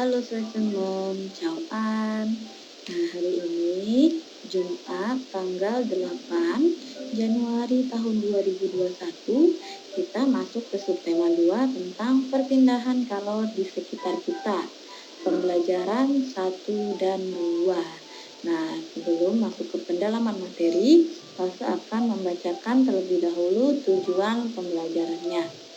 Halo Session Mom, ciao An. Nah, hari ini Jumat tanggal 8 Januari tahun 2021 kita masuk ke subtema 2 tentang perpindahan kalor di sekitar kita. Pembelajaran 1 dan 2. Nah, sebelum masuk ke pendalaman materi, Fase akan membacakan terlebih dahulu tujuan pembelajarannya.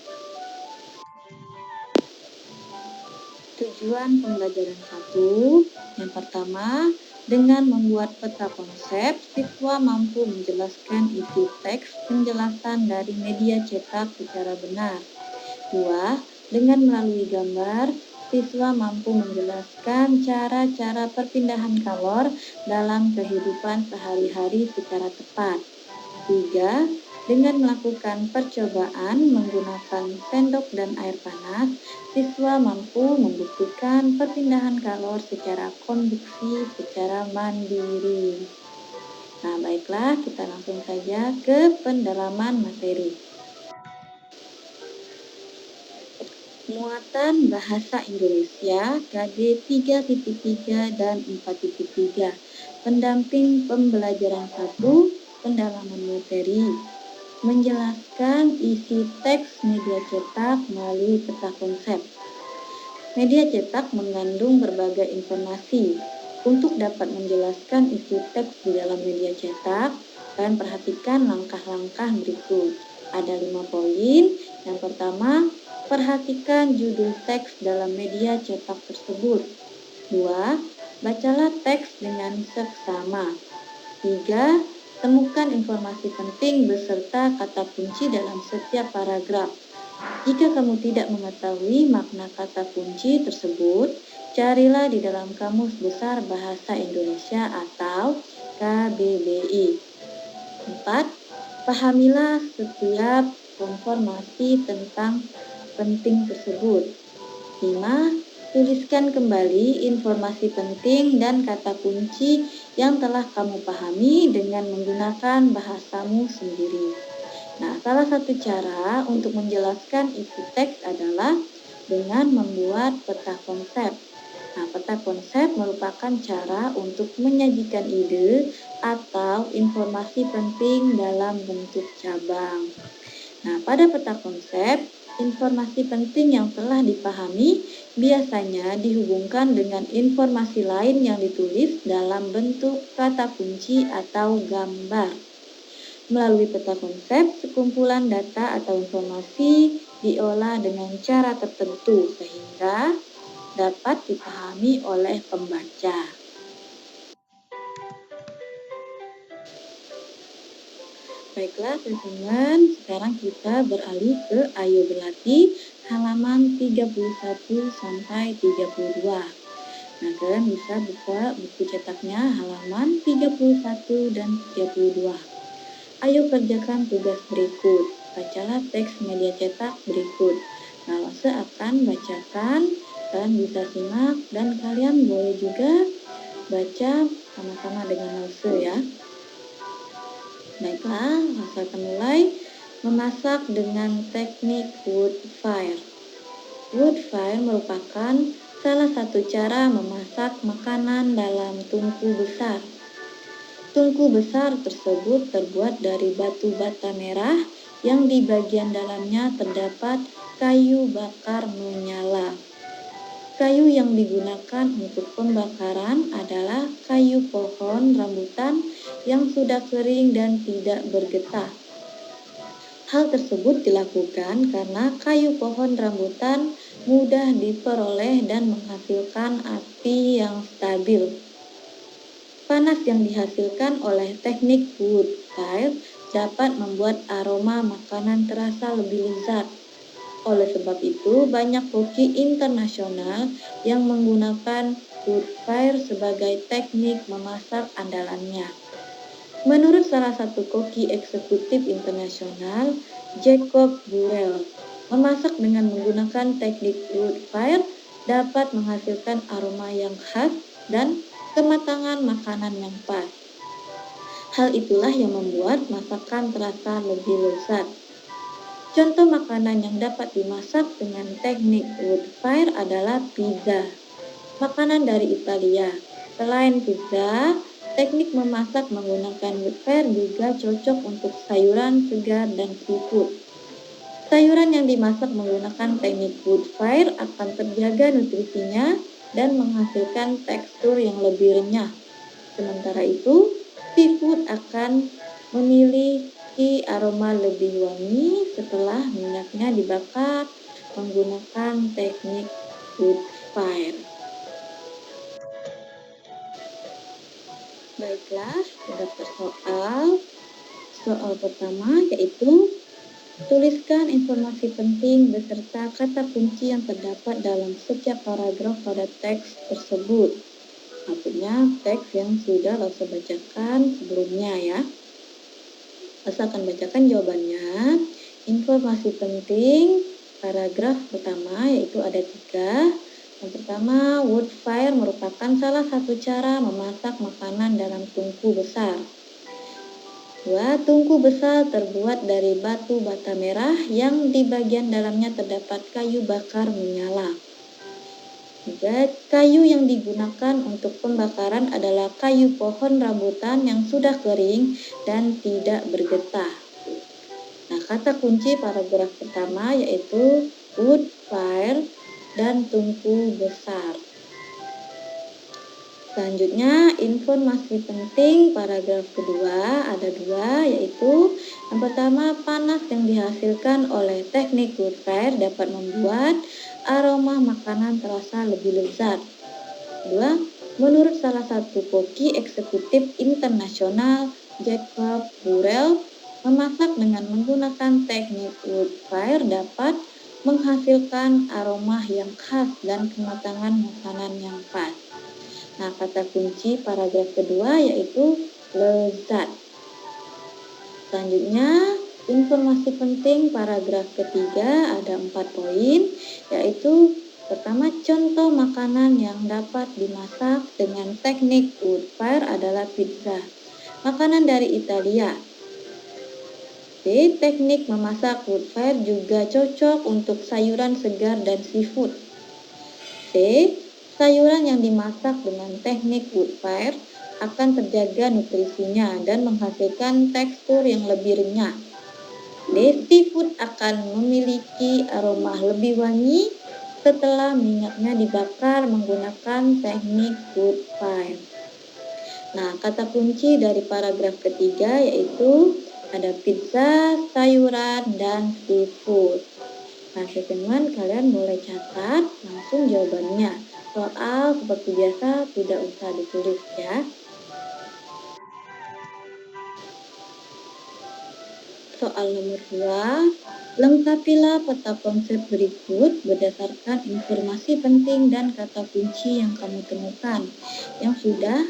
Tujuan pembelajaran 1, yang pertama, dengan membuat peta konsep, siswa mampu menjelaskan isi teks penjelasan dari media cetak secara benar. 2. Dengan melalui gambar, siswa mampu menjelaskan cara-cara perpindahan kalor dalam kehidupan sehari-hari secara tepat. 3. Dengan melakukan percobaan menggunakan sendok dan air panas, siswa mampu membuktikan perpindahan kalor secara konduksi secara mandiri. Nah, baiklah, kita langsung saja ke pendalaman materi. Muatan Bahasa Indonesia KD 3.3 dan 4.3. Pendamping pembelajaran 1, pendalaman materi. Menjelaskan isi teks media cetak melalui peta konsep. Media cetak mengandung berbagai informasi. Untuk dapat menjelaskan isi teks di dalam media cetak, kalian perhatikan langkah-langkah berikut. Ada 5 poin. Yang pertama, perhatikan judul teks dalam media cetak tersebut. 2. Bacalah teks dengan seksama. 3. Temukan informasi penting beserta kata kunci dalam setiap paragraf. Jika kamu tidak mengetahui makna kata kunci tersebut, carilah di dalam Kamus Besar Bahasa Indonesia atau KBBI. 4. Pahamilah setiap informasi tentang penting tersebut. 5. Tuliskan kembali informasi penting dan kata kunci yang telah kamu pahami dengan menggunakan bahasamu sendiri. Nah, salah satu cara untuk menjelaskan isi teks adalah dengan membuat peta konsep. Nah, peta konsep merupakan cara untuk menyajikan ide atau informasi penting dalam bentuk cabang. Nah, pada peta konsep, informasi penting yang telah dipahami biasanya dihubungkan dengan informasi lain yang ditulis dalam bentuk kata kunci atau gambar. Melalui peta konsep, sekumpulan data atau informasi diolah dengan cara tertentu sehingga dapat dipahami oleh pembaca. Baiklah teman-teman, sekarang kita beralih ke Ayo Berlatih halaman 31 sampai 32. Nah, kalian bisa buka buku cetaknya halaman 31 dan 32. Ayo kerjakan tugas berikut. Bacalah teks media cetak berikut. Nah, Lase akan bacakan, kalian bisa simak dan kalian boleh juga baca sama-sama dengan Lase ya. Baiklah, Lase akan mulai memasak dengan teknik wood fire. Wood fire merupakan salah satu cara memasak makanan dalam tungku besar. Tungku besar tersebut terbuat dari batu bata merah yang di bagian dalamnya terdapat kayu bakar menyala. Kayu yang digunakan untuk pembakaran adalah kayu pohon rambutan yang sudah kering dan tidak bergetah. Hal tersebut dilakukan karena kayu pohon rambutan mudah diperoleh dan menghasilkan api yang stabil. Panas yang dihasilkan oleh teknik wood fire dapat membuat aroma makanan terasa lebih lezat. Oleh sebab itu, banyak koki internasional yang menggunakan wood fire sebagai teknik memasak andalannya. Menurut salah satu koki eksekutif internasional, Jacob Burrell, memasak dengan menggunakan teknik wood fire dapat menghasilkan aroma yang khas dan kematangan makanan yang pas. Hal itulah yang membuat masakan terasa lebih lezat. Contoh makanan yang dapat dimasak dengan teknik wood fire adalah pizza. makanan dari Italia. Selain pizza, teknik memasak menggunakan wood fire juga cocok untuk sayuran segar dan seafood. Sayuran yang dimasak menggunakan teknik wood fire akan terjaga nutrisinya dan menghasilkan tekstur yang lebih renyah. Sementara itu, seafood akan memiliki aroma lebih wangi setelah minyaknya dibakar menggunakan teknik wood fire. Baiklah, kita daftar soal pertama yaitu tuliskan informasi penting beserta kata kunci yang terdapat dalam setiap paragraf pada teks tersebut. Maksudnya teks yang sudah Lasa bacakan sebelumnya ya. Lasa akan bacakan jawabannya. Informasi penting paragraf pertama yaitu ada 3. Yang pertama, wood fire merupakan salah satu cara memasak makanan dalam tungku besar. 2. Tungku besar terbuat dari batu bata merah yang di bagian dalamnya terdapat kayu bakar menyala. 3. Kayu yang digunakan untuk pembakaran adalah kayu pohon rambutan yang sudah kering dan tidak bergetah. Nah, kata kunci paragraf pertama yaitu wood fire dan tungku besar. Selanjutnya, informasi penting paragraf kedua ada 2, yaitu yang pertama, panas yang dihasilkan oleh teknik wood fire dapat membuat aroma makanan terasa lebih lezat. 2. Menurut salah satu koki eksekutif internasional, Jacob Burrell, memasak dengan menggunakan teknik wood fire dapat menghasilkan aroma yang khas dan kematangan makanan yang pas. Nah, kata kunci paragraf kedua yaitu lezat. Selanjutnya, informasi penting paragraf ketiga ada 4 poin, yaitu pertama, contoh makanan yang dapat dimasak dengan teknik wood fire adalah pizza, makanan dari Italia. B. Teknik memasak wood fire juga cocok untuk sayuran segar dan seafood. C. Sayuran yang dimasak dengan teknik wood fire akan terjaga nutrisinya dan menghasilkan tekstur yang lebih renyah. D. Seafood akan memiliki aroma lebih wangi setelah minyaknya dibakar menggunakan teknik wood fire. Nah, kata kunci dari paragraf ketiga yaitu ada pizza, sayuran, dan seafood. Nah, teman-teman, kalian boleh catat langsung jawabannya. Soal seperti biasa tidak usah ditulis ya. Soal nomor 2, lengkapilah peta konsep berikut berdasarkan informasi penting dan kata kunci yang kamu temukan yang sudah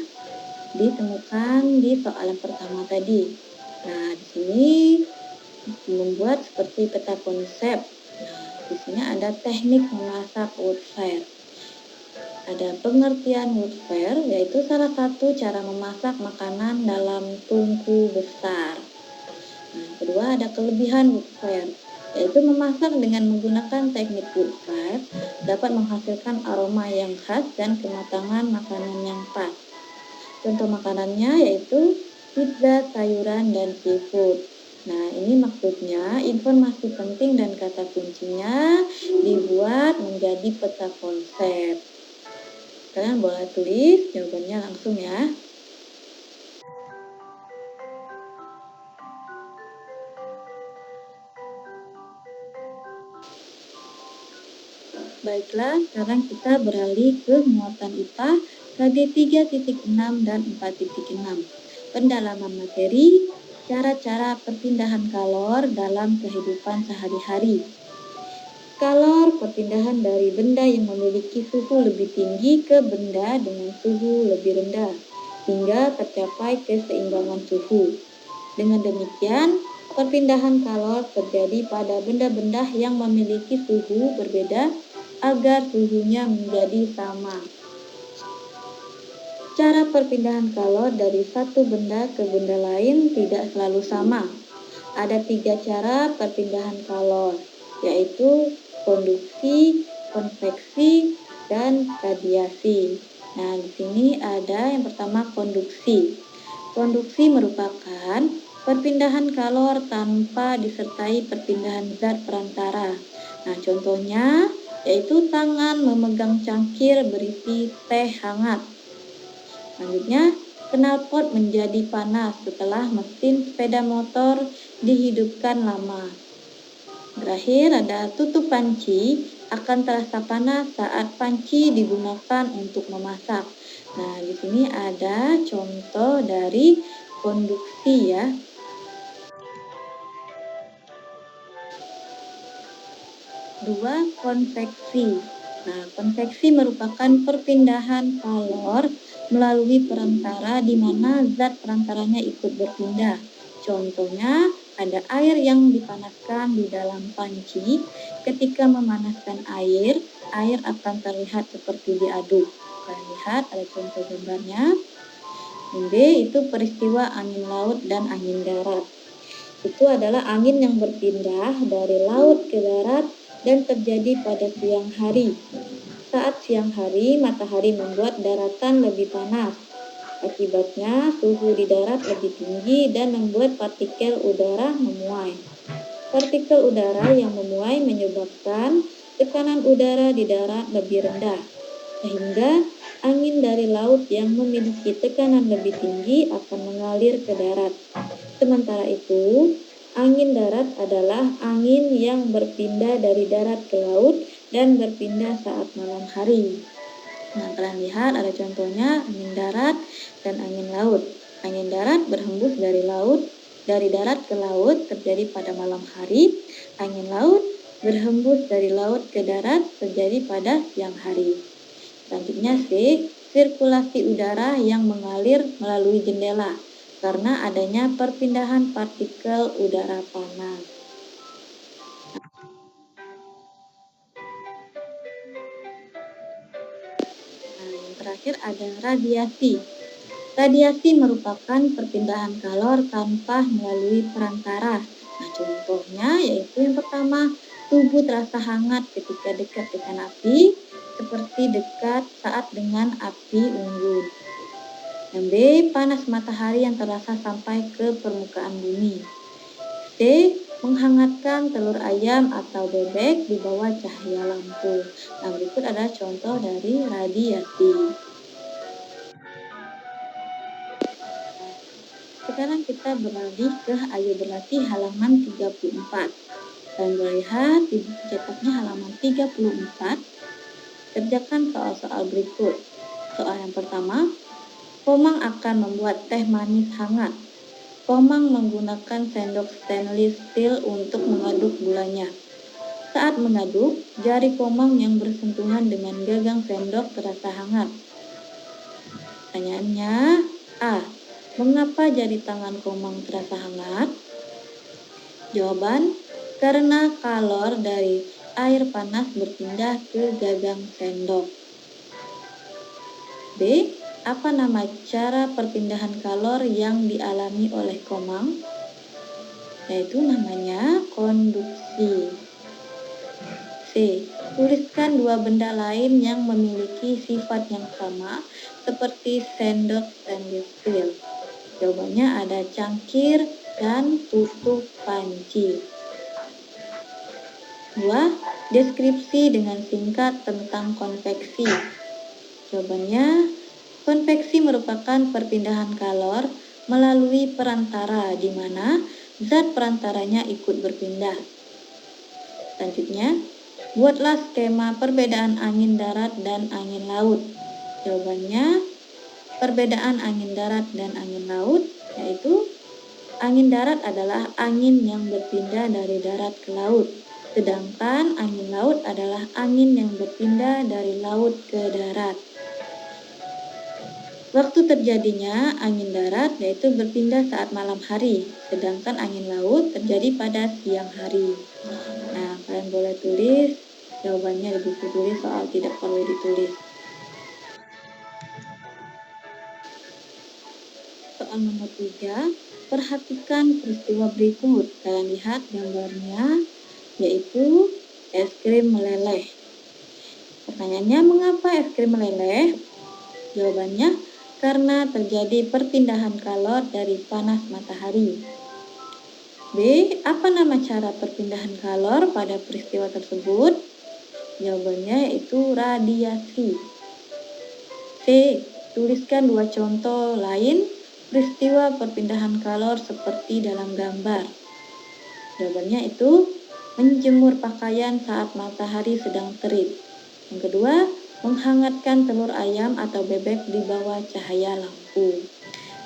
ditemukan di soalan pertama tadi. Nah, di sini membuat seperti peta konsep. Nah, di sini ada teknik memasak wood fire. Ada pengertian wood fire, yaitu salah satu cara memasak makanan dalam tungku besar. Nah, kedua ada kelebihan wood fire, yaitu memasak dengan menggunakan teknik wood fire dapat menghasilkan aroma yang khas dan kematangan makanan yang pas. Contoh makanannya yaitu pizza, sayuran, dan seafood. Nah, ini maksudnya informasi penting dan kata kuncinya dibuat menjadi peta konsep. Kalian boleh tulis jawabannya langsung ya. Baiklah, sekarang kita beralih ke muatan IPA KG 3.6 dan 4.6. Pendalaman materi, cara-cara perpindahan kalor dalam kehidupan sehari-hari. Kalor perpindahan dari benda yang memiliki suhu lebih tinggi ke benda dengan suhu lebih rendah, hingga tercapai keseimbangan suhu. Dengan demikian, perpindahan kalor terjadi pada benda-benda yang memiliki suhu berbeda agar suhunya menjadi sama. Cara perpindahan kalor dari satu benda ke benda lain tidak selalu sama. Ada 3 cara perpindahan kalor, yaitu konduksi, konveksi, dan radiasi. Nah, di sini ada yang pertama konduksi. Konduksi merupakan perpindahan kalor tanpa disertai perpindahan zat perantara. Nah, contohnya yaitu tangan memegang cangkir berisi teh hangat. Selanjutnya, knalpot menjadi panas setelah mesin sepeda motor dihidupkan lama. Terakhir ada tutup panci akan terasa panas saat panci digunakan untuk memasak. Nah, di sini ada contoh dari konduksi ya. Dua, konveksi. Nah, konveksi merupakan perpindahan kalor melalui perantara di mana zat perantaranya ikut berpindah. Contohnya, ada air yang dipanaskan di dalam panci. Ketika memanaskan air akan terlihat seperti diaduk. Kalian lihat ada contoh gambarnya. B, itu peristiwa angin laut dan angin darat. Itu adalah angin yang berpindah dari laut ke darat dan terjadi pada siang hari. Saat siang hari, matahari membuat daratan lebih panas. Akibatnya, suhu di darat lebih tinggi dan membuat partikel udara memuai. Partikel udara yang memuai menyebabkan tekanan udara di darat lebih rendah, sehingga angin dari laut yang memiliki tekanan lebih tinggi akan mengalir ke darat. Sementara itu, angin darat adalah angin yang berpindah dari darat ke laut dan berpindah saat malam hari. Nah, kalian lihat ada contohnya angin darat dan angin laut. Angin darat berhembus dari darat ke laut terjadi pada malam hari. Angin laut berhembus dari laut ke darat terjadi pada siang hari. Selanjutnya C, sirkulasi udara yang mengalir melalui jendela karena adanya perpindahan partikel udara panas. Nah, yang terakhir ada radiasi. Radiasi merupakan perpindahan kalor tanpa melalui perantara. Nah, contohnya yaitu yang pertama, tubuh terasa hangat ketika dekat dengan api, seperti dekat saat dengan api unggun. Yang B, panas matahari yang terasa sampai ke permukaan bumi. C, menghangatkan telur ayam atau bebek di bawah cahaya lampu. Nah, berikut ada contoh dari radiasi. Sekarang kita beralih ke Ayo Berlatih halaman 34. Dan melihat di cetaknya halaman 34, kerjakan soal-soal berikut. Soal yang pertama, Komang akan membuat teh manis hangat. Komang menggunakan sendok stainless steel untuk mengaduk gulanya. Saat mengaduk, jari Komang yang bersentuhan dengan gagang sendok terasa hangat. Pertanyaannya, A. Mengapa jari tangan Komang terasa hangat? Jawaban, karena kalor dari air panas berpindah ke gagang sendok. B. Apa nama cara perpindahan kalor yang dialami oleh Komang? Yaitu namanya konduksi. C. Tuliskan dua benda lain yang memiliki sifat yang sama seperti sendok stainless steel. Jawabannya ada cangkir dan tutup panci. 2. Deskripsi dengan singkat tentang konveksi. Jawabannya, konveksi merupakan perpindahan kalor melalui perantara di mana zat perantaranya ikut berpindah. Selanjutnya, buatlah skema perbedaan angin darat dan angin laut. Jawabannya, perbedaan angin darat dan angin laut yaitu angin darat adalah angin yang berpindah dari darat ke laut, sedangkan angin laut adalah angin yang berpindah dari laut ke darat. Waktu terjadinya angin darat yaitu berpindah saat malam hari, sedangkan angin laut terjadi pada siang hari. Nah, kalian boleh tulis jawabannya di buku tulis, soal tidak perlu ditulis. Soal nomor 3, perhatikan peristiwa berikut. Kalian lihat gambarnya, yaitu es krim meleleh. Pertanyaannya, mengapa es krim meleleh? Jawabannya, karena terjadi perpindahan kalor dari panas matahari. B. Apa nama cara perpindahan kalor pada peristiwa tersebut? Jawabannya yaitu radiasi. C. Tuliskan dua contoh lain peristiwa perpindahan kalor seperti dalam gambar. Jawabannya itu menjemur pakaian saat matahari sedang terik. Yang kedua, menghangatkan telur ayam atau bebek di bawah cahaya lampu.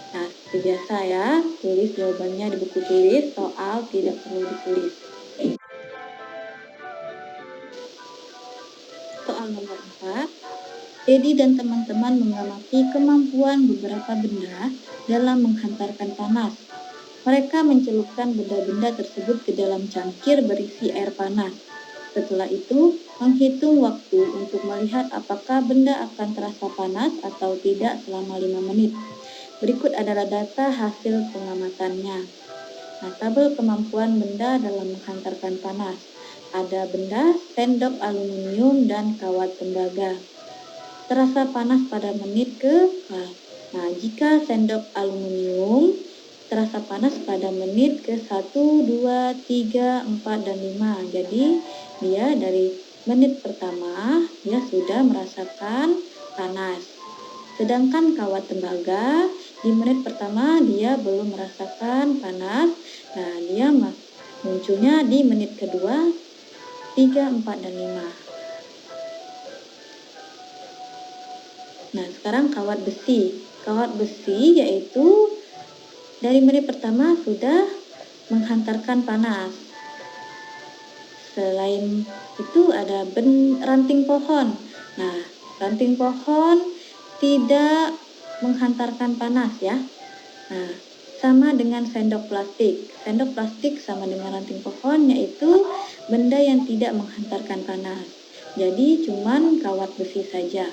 Nah, seperti biasa ya, tulis jawabannya di buku tulis, soal tidak perlu ditulis. Soal nomor 4, Dedi dan teman-teman mengamati kemampuan beberapa benda dalam menghantarkan panas. Mereka mencelupkan benda-benda tersebut ke dalam cangkir berisi air panas. Setelah itu, menghitung waktu untuk melihat apakah benda akan terasa panas atau tidak selama 5 menit. Berikut adalah data hasil pengamatannya. Nah, tabel kemampuan benda dalam menghantarkan panas. Ada benda, sendok aluminium, dan kawat tembaga. Terasa panas pada menit ke. Nah, jika sendok aluminium terasa panas pada menit ke 1, 2, 3, 4, dan 5. Jadi, dia dari menit pertama, dia sudah merasakan panas. Sedangkan kawat tembaga, di menit pertama dia belum merasakan panas. Nah, dia munculnya di menit kedua, 3, 4, dan 5. Nah, sekarang kawat besi. Kawat besi yaitu dari menit pertama sudah menghantarkan panas. Selain itu ada ranting pohon. Nah, ranting pohon tidak menghantarkan panas ya. Nah, sama dengan sendok plastik. Sendok plastik sama dengan ranting pohon, yaitu benda yang tidak menghantarkan panas. Jadi cuman kawat besi saja.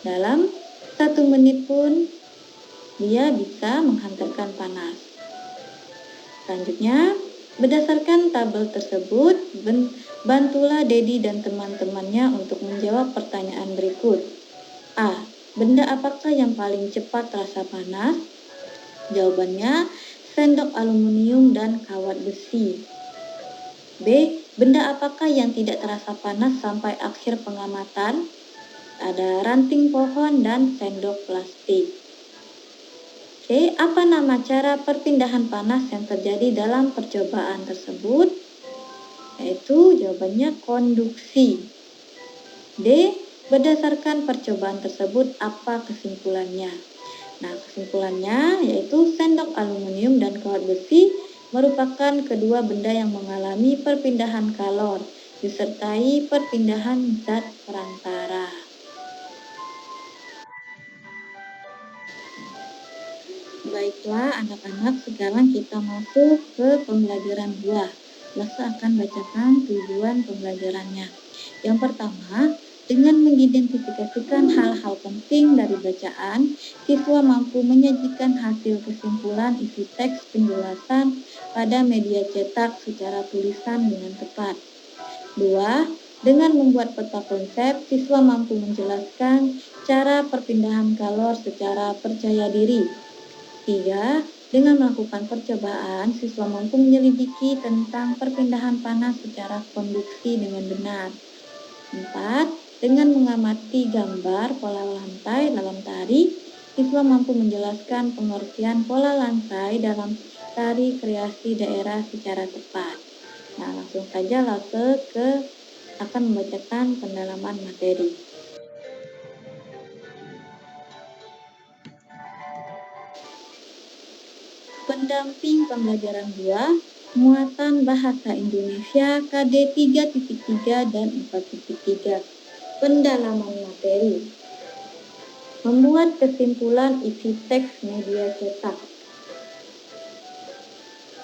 Dalam 1 menit pun dia bisa menghantarkan panas. Selanjutnya, berdasarkan tabel tersebut, bantulah Dedi dan teman-temannya untuk menjawab pertanyaan berikut. A. Benda apakah yang paling cepat terasa panas? Jawabannya, sendok aluminium dan kawat besi. B. Benda apakah yang tidak terasa panas sampai akhir pengamatan? Ada ranting pohon dan sendok plastik. C. Apa nama cara perpindahan panas yang terjadi dalam percobaan tersebut? Yaitu jawabannya konduksi. D. Berdasarkan percobaan tersebut, apa kesimpulannya? Nah, kesimpulannya yaitu sendok aluminium dan kawat besi merupakan kedua benda yang mengalami perpindahan kalor, disertai perpindahan zat perantara. Baiklah anak-anak, sekarang kita masuk ke pembelajaran 2. Lasa akan bacakan tujuan pembelajarannya. Yang pertama, dengan mengidentifikasikan hal-hal penting dari bacaan, siswa mampu menyajikan hasil kesimpulan isi teks penjelasan pada media cetak secara tulisan dengan tepat. 2. Dengan membuat peta konsep, siswa mampu menjelaskan cara perpindahan kalor secara percaya diri. 3. Dengan melakukan percobaan, siswa mampu menyelidiki tentang perpindahan panas secara konduksi dengan benar. 4. Dengan mengamati gambar pola lantai dalam tari, siswa mampu menjelaskan pengertian pola lantai dalam tari kreasi daerah secara tepat. Nah, langsung saja Lase akan membacakan pendalaman materi. Pendamping pembelajaran 2, muatan bahasa Indonesia KD 3.3 dan 4.3. Pendalaman materi. Membuat kesimpulan isi teks media cetak.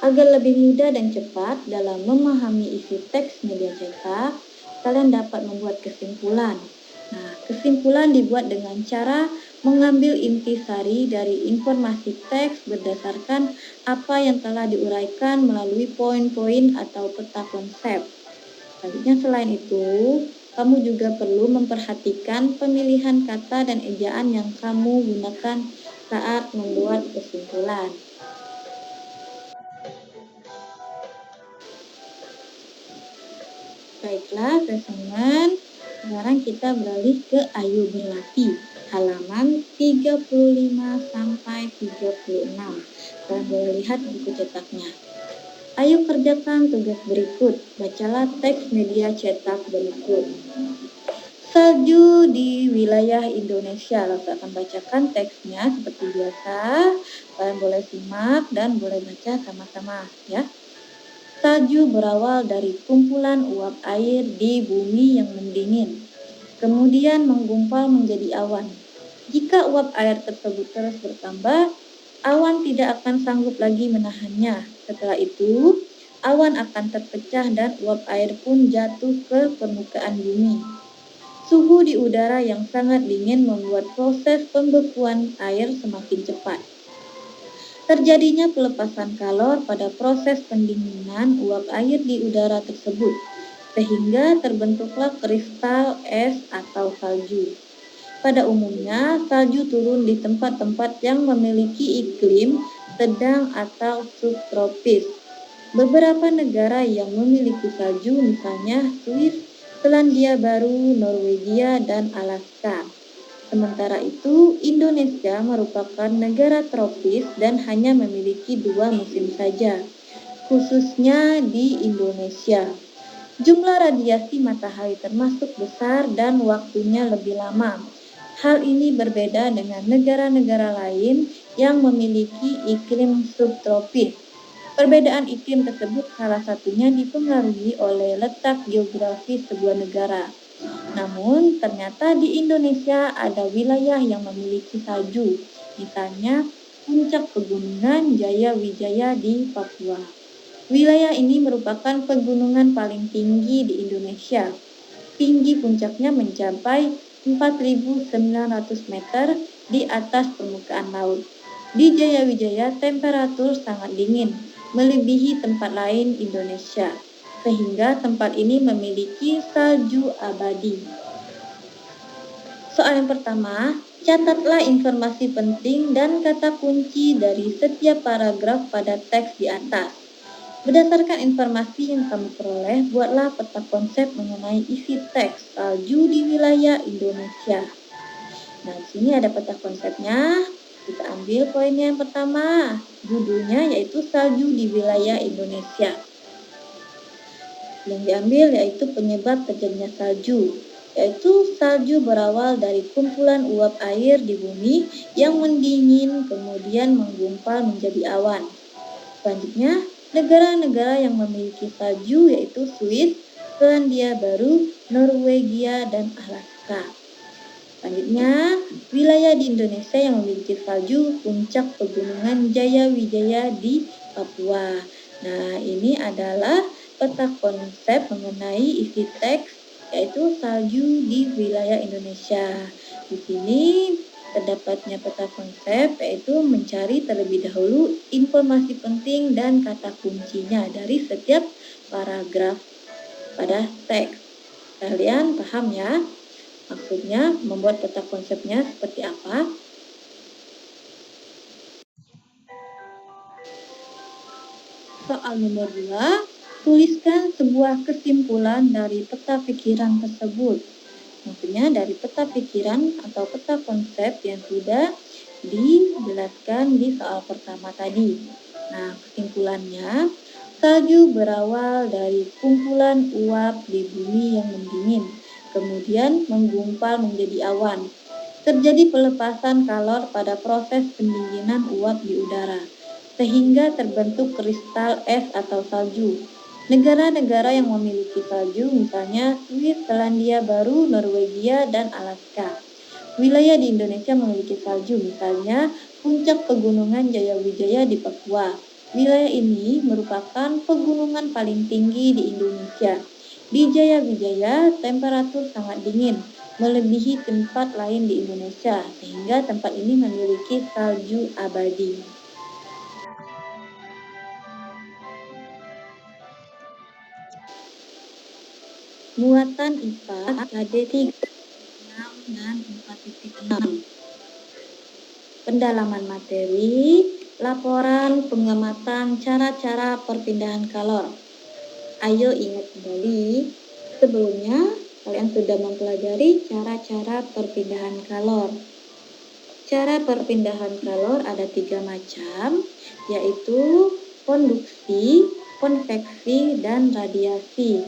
Agar lebih mudah dan cepat dalam memahami isi teks media cetak, kalian dapat membuat kesimpulan. Nah, kesimpulan dibuat dengan cara mengambil intisari dari informasi teks berdasarkan apa yang telah diuraikan melalui poin-poin atau peta konsep. Selanjutnya, selain itu, Kamu juga perlu memperhatikan pemilihan kata dan ejaan yang kamu gunakan saat membuat kesimpulan. Baiklah, teman-teman. Sekarang kita beralih ke Ayo Berlatih, halaman 35 sampai 36. Kalian boleh lihat buku cetaknya. Ayo kerjakan tugas berikut. Bacalah teks media cetak berikut. Salju di wilayah Indonesia. Lalu akan bacakan teksnya seperti biasa. Kalian boleh simak dan boleh baca sama-sama ya. Salju berawal dari kumpulan uap air di bumi yang mendingin, kemudian menggumpal menjadi awan. Jika uap air tersebut terus bertambah, awan tidak akan sanggup lagi menahannya. Setelah itu, awan akan terpecah dan uap air pun jatuh ke permukaan bumi. Suhu di udara yang sangat dingin membuat proses pembekuan air semakin cepat. Terjadinya pelepasan kalor pada proses pendinginan uap air di udara tersebut, sehingga terbentuklah kristal es atau salju. Pada umumnya, salju turun di tempat-tempat yang memiliki iklim sedang atau subtropis. Beberapa negara yang memiliki salju, misalnya Swiss, Selandia Baru, Norwegia, dan Alaska. Sementara itu, Indonesia merupakan negara tropis dan hanya memiliki 2 musim saja, khususnya di Indonesia. Jumlah radiasi matahari termasuk besar dan waktunya lebih lama. Hal ini berbeda dengan negara-negara lain yang memiliki iklim subtropis. Perbedaan iklim tersebut salah satunya dipengaruhi oleh letak geografis sebuah negara. Namun, ternyata di Indonesia ada wilayah yang memiliki salju, misalnya puncak pegunungan Jaya Wijaya di Papua. Wilayah ini merupakan pegunungan paling tinggi di Indonesia. Tinggi puncaknya mencapai 4.900 meter di atas permukaan laut. Di Jaya Wijaya, temperatur sangat dingin, melebihi tempat lain Indonesia, sehingga tempat ini memiliki salju abadi. Soal yang pertama, catatlah informasi penting dan kata kunci dari setiap paragraf pada teks di atas. Berdasarkan informasi yang kamu peroleh, buatlah peta konsep mengenai isi teks salju di wilayah Indonesia. Nah, di sini ada peta konsepnya. Kita ambil poinnya yang pertama, judulnya yaitu salju di wilayah Indonesia. Yang diambil yaitu penyebab terjadinya salju, yaitu salju berawal dari kumpulan uap air di bumi yang mendingin kemudian menggumpal menjadi awan. Selanjutnya, negara-negara yang memiliki salju yaitu Swiss, Selandia Baru, Norwegia, dan Alaska. Selanjutnya, wilayah di Indonesia yang memiliki salju puncak pegunungan Jaya Wijaya di Papua. Nah, ini adalah peta konsep mengenai isi teks yaitu salju di wilayah Indonesia. Di sini terdapatnya peta konsep yaitu mencari terlebih dahulu informasi penting dan kata kuncinya dari setiap paragraf pada teks. Kalian paham ya? Maksudnya membuat peta konsepnya seperti apa? Soal nomor 2, tuliskan sebuah kesimpulan dari peta pikiran tersebut. Maksudnya dari peta pikiran atau peta konsep yang sudah dijelaskan di soal pertama tadi. Nah, kesimpulannya, salju berawal dari kumpulan uap di bumi yang mendingin, kemudian menggumpal menjadi awan. Terjadi pelepasan kalor pada proses pendinginan uap di udara, sehingga terbentuk kristal es atau salju. Negara-negara yang memiliki salju misalnya Swiss, Selandia Baru, Norwegia, dan Alaska. Wilayah di Indonesia memiliki salju misalnya puncak pegunungan Jaya Wijaya di Papua. Wilayah ini merupakan pegunungan paling tinggi di Indonesia. Di Jaya Wijaya, temperatur sangat dingin, melebihi tempat lain di Indonesia, sehingga tempat ini memiliki salju abadi. Muatan IPA KD 3,6 dan 4,6. Pendalaman materi, laporan pengamatan cara-cara perpindahan kalor. Ayo ingat kembali, sebelumnya kalian sudah mempelajari cara-cara perpindahan kalor. Cara perpindahan kalor ada 3 macam, yaitu konduksi, konveksi, dan radiasi.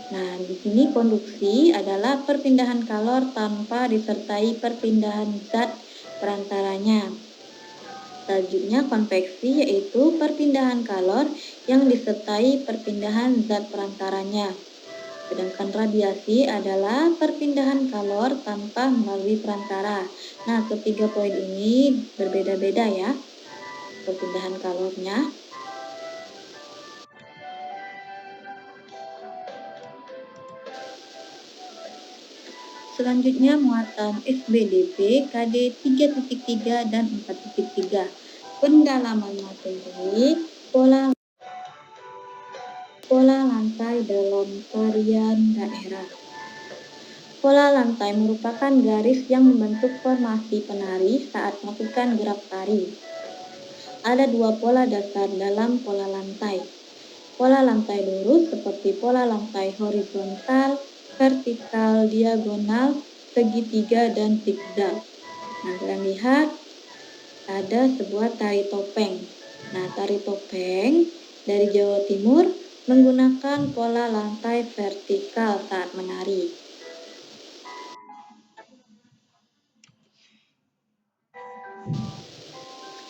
Nah, di sini konduksi adalah perpindahan kalor tanpa disertai perpindahan zat perantaranya. Selanjutnya konveksi yaitu perpindahan kalor yang disertai perpindahan zat perantaranya. Sedangkan radiasi adalah perpindahan kalor tanpa melalui perantara. Nah, ketiga poin ini berbeda-beda ya perpindahan kalornya. Selanjutnya muatan SBDP KD 3,3 dan 4,3. Pendalaman materi, pola lantai dalam tarian daerah. Pola lantai merupakan garis yang membentuk formasi penari saat melakukan gerak tari. Ada 2 pola dasar dalam pola lantai. Pola lantai lurus seperti pola lantai horizontal, vertikal, diagonal, segitiga, dan zigzag. Nah, kalian lihat ada sebuah tari topeng. Nah, tari topeng dari Jawa Timur menggunakan pola lantai vertikal saat menari.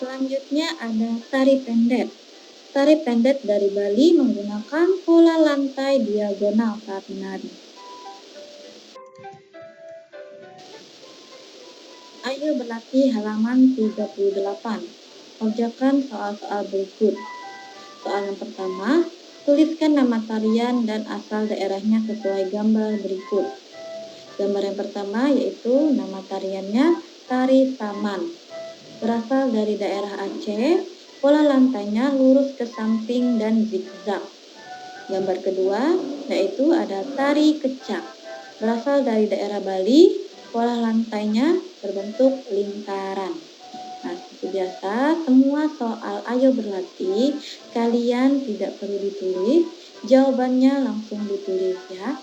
Selanjutnya ada tari pendet. Tari pendet dari Bali menggunakan pola lantai diagonal saat menari. Ayo berlatih halaman 38. Kerjakan soal-soal berikut. Soal yang pertama, tuliskan nama tarian dan asal daerahnya sesuai gambar berikut. Gambar yang pertama yaitu nama tariannya Tari Saman. Berasal dari daerah Aceh, pola lantainya lurus ke samping dan zigzag. Gambar kedua yaitu ada Tari Kecak. Berasal dari daerah Bali, pola lantainya berbentuk lingkaran. Nah, seperti biasa, semua soal ayo berlatih, kalian tidak perlu ditulis, jawabannya langsung ditulis ya.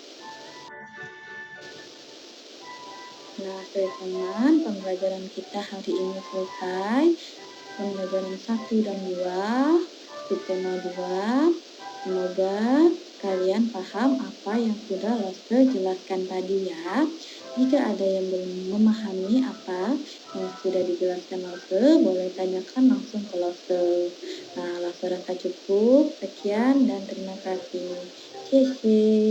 Nah, teman-teman, pembelajaran kita hari ini selesai. Pembelajaran 1 dan 2, subtema 2. Semoga kalian paham apa yang sudah Lose jelaskan tadi ya. Jika ada yang belum memahami apa yang sudah dijelaskan Lose, boleh tanyakan langsung ke Lose. Nah, Lose rasa cukup. Sekian dan terima kasih. Cece.